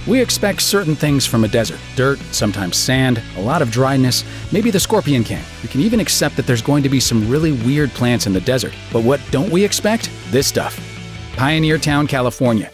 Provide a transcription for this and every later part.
We expect certain things from a desert: dirt, sometimes sand, a lot of dryness, maybe the scorpion king. We can even accept that there's going to be some really weird plants in the desert. But what don't we expect? This stuff. Pioneer Town, California.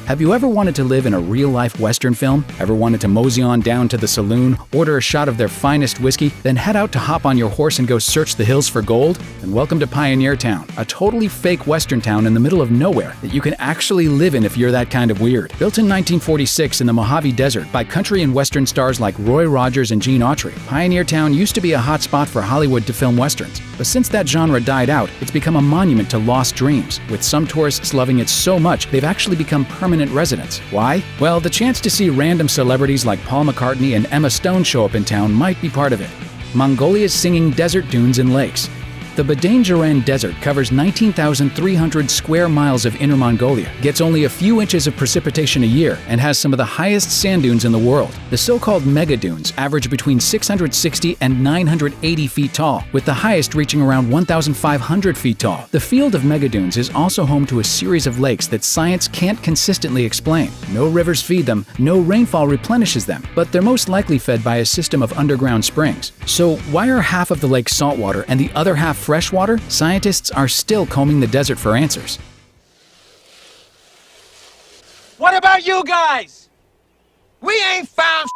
Have you ever wanted to live in a real-life Western film? Ever wanted to mosey on down to the saloon, order a shot of their finest whiskey, then head out to hop on your horse and go search the hills for gold? Then welcome to Pioneer Town, a totally fake Western town in the middle of nowhere that you can actually live in if you're that kind of weird. Built in 1946 in the Mojave Desert by country and Western stars like Roy Rogers and Gene Autry, Pioneer Town used to be a hot spot for Hollywood to film Westerns. But since that genre died out, it's become a monument to lost dreams, with some tourists loving it so much they've actually become permanent residents. Why? Well, the chance to see random celebrities like Paul McCartney and Emma Stone show up in town might be part of it. Mongolia's singing desert dunes and lakes. The Badain-Jaran Desert covers 19,300 square miles of Inner Mongolia, gets only a few inches of precipitation a year, and has some of the highest sand dunes in the world. The so-called mega dunes average between 660 and 980 feet tall, with the highest reaching around 1,500 feet tall. The field of mega dunes is also home to a series of lakes that science can't consistently explain. No rivers feed them, no rainfall replenishes them, but they're most likely fed by a system of underground springs. So why are half of the lake saltwater and the other half freshwater? Scientists are still combing the desert for answers. What about you guys? We ain't found.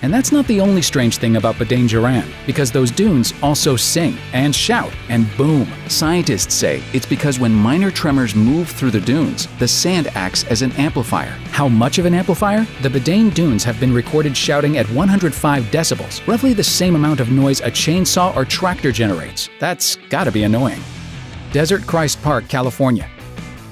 And that's not the only strange thing about Badain-Jaran, because those dunes also sing and shout and boom. Scientists say it's because when minor tremors move through the dunes, the sand acts as an amplifier. How much of an amplifier? The Badain dunes have been recorded shouting at 105 decibels, roughly the same amount of noise a chainsaw or tractor generates. That's gotta be annoying. Desert Christ Park, California.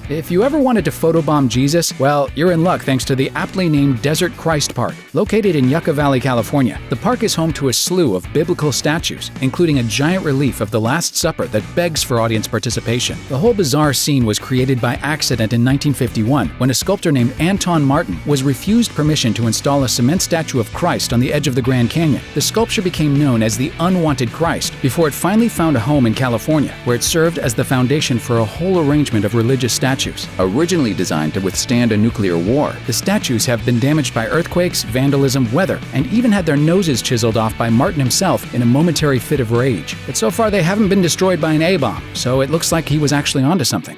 If you ever wanted to photobomb Jesus, well, you're in luck thanks to the aptly named Desert Christ Park. Located in Yucca Valley, California, the park is home to a slew of biblical statues, including a giant relief of the Last Supper that begs for audience participation. The whole bizarre scene was created by accident in 1951 when a sculptor named Anton Martin was refused permission to install a cement statue of Christ on the edge of the Grand Canyon. The sculpture became known as the Unwanted Christ before it finally found a home in California, where it served as the foundation for a whole arrangement of religious statues. Originally designed to withstand a nuclear war, the statues have been damaged by earthquakes, vandalism, weather, and even had their noses chiseled off by Martin himself in a momentary fit of rage. But so far they haven't been destroyed by an A-bomb, so it looks like he was actually onto something.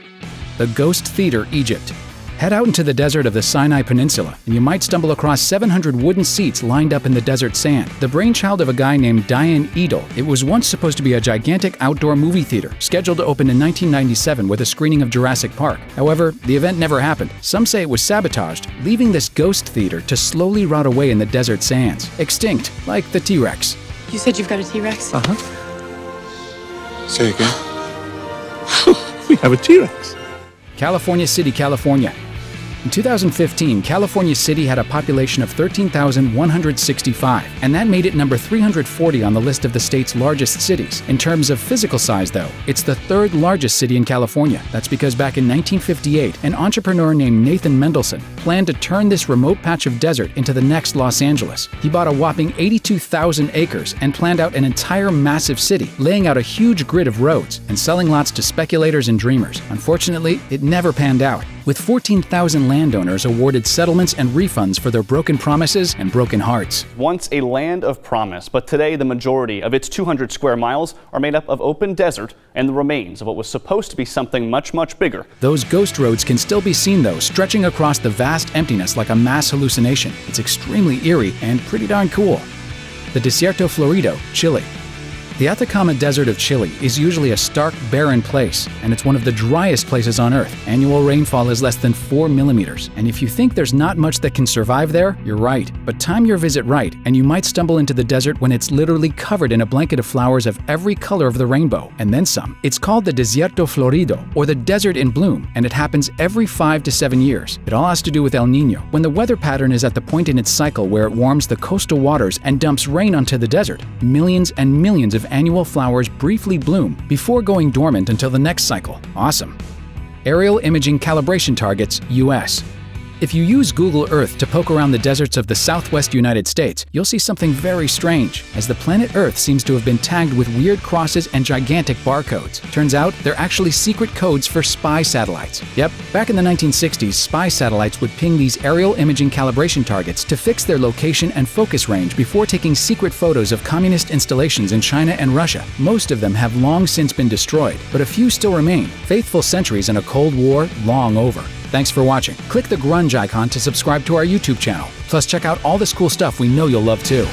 The Ghost Theater, Egypt. Head out into the desert of the Sinai Peninsula, and you might stumble across 700 wooden seats lined up in the desert sand. The brainchild of a guy named Dayan Edel, it was once supposed to be a gigantic outdoor movie theater, scheduled to open in 1997 with a screening of Jurassic Park. However, the event never happened. Some say it was sabotaged, leaving this ghost theater to slowly rot away in the desert sands, extinct, like the T-Rex. You said you've got a T-Rex? Uh-huh. Say again. We have a T-Rex. California City, California. In 2015, California City had a population of 13,165, and that made it number 340 on the list of the state's largest cities. In terms of physical size, though, it's the third largest city in California. That's because back in 1958, an entrepreneur named Nathan Mendelsohn planned to turn this remote patch of desert into the next Los Angeles. He bought a whopping 82,000 acres and planned out an entire massive city, laying out a huge grid of roads and selling lots to speculators and dreamers. Unfortunately, it never panned out, with 14,000 landowners awarded settlements and refunds for their broken promises and broken hearts. Once a land of promise, but today the majority of its 200 square miles are made up of open desert and the remains of what was supposed to be something much, much bigger. Those ghost roads can still be seen, though, stretching across the vast emptiness like a mass hallucination. It's extremely eerie and pretty darn cool. The Desierto Florido, Chile. The Atacama Desert of Chile is usually a stark, barren place, and it's one of the driest places on Earth. Annual rainfall is less than 4 millimeters, and if you think there's not much that can survive there, you're right. But time your visit right, and you might stumble into the desert when it's literally covered in a blanket of flowers of every color of the rainbow, and then some. It's called the Desierto Florido, or the desert in bloom, and it happens every 5 to 7 years. It all has to do with El Niño, when the weather pattern is at the point in its cycle where it warms the coastal waters and dumps rain onto the desert. Millions and millions of annual flowers briefly bloom before going dormant until the next cycle. Awesome. Aerial Imaging Calibration Targets, U.S. If you use Google Earth to poke around the deserts of the southwest United States, you'll see something very strange, as the planet Earth seems to have been tagged with weird crosses and gigantic barcodes. Turns out, they're actually secret codes for spy satellites. Yep, back in the 1960s, spy satellites would ping these aerial imaging calibration targets to fix their location and focus range before taking secret photos of communist installations in China and Russia. Most of them have long since been destroyed, but a few still remain, faithful sentries in a Cold War long over. Thanks for watching. Click the grunge icon to subscribe to our YouTube channel. Plus, check out all this cool stuff we know you'll love too.